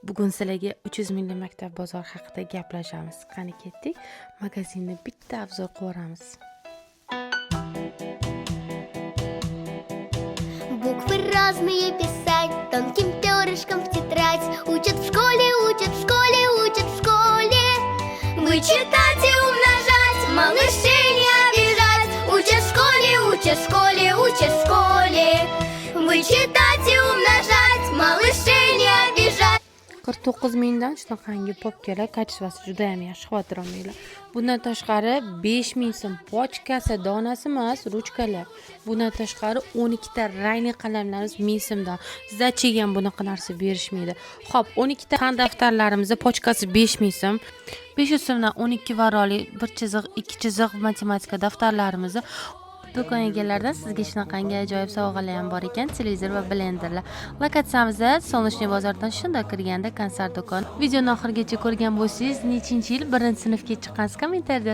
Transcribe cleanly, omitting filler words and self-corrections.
Bugun sizlarga 300 mingli maktab bozor haqida gaplashamiz. Qani ketdik, magazinni bitta obzor qilamiz. Буквы разные писать тонким перышком в тетрадь. Учат в школе, учат в школе, учат в школе. Вычитать и умножать, малышей не обижать. Учат в школе, учат в школе, учат в школе. Вычитать и умножать, малышей не обижать. 49 mingdan shunaqangi popkalar kачествоsi juda ham yaxshi, xavotir olmanglar. Bundan tashqari 5 ming so'm pochkasi, donasi emas, ruchkalar. Bundan tashqari 12 ta rangli qalamlarimiz 1000 so'mdan. Zachiga ham bunaqa narsa berishmaydi. Xo'p, 12 ta fan daftarlarimiz pochkasi 5000 so'm. 500 so'mdan 12 varoli, 1 chiziq, 2 chiziq matematika daftarlarimiz. Do'kon egalaridan sizga shunaqangi ajoyib sovg'alar ham bor ekan, televizor va blenderlar. Lokatsiyamizda Solnochniy bozordan shunda kirganda konsert do'kon. Videoni oxirigacha ko'rgan bo'lsangiz, nechinchi yil 1-sinfga chiqqansiz kommentariyada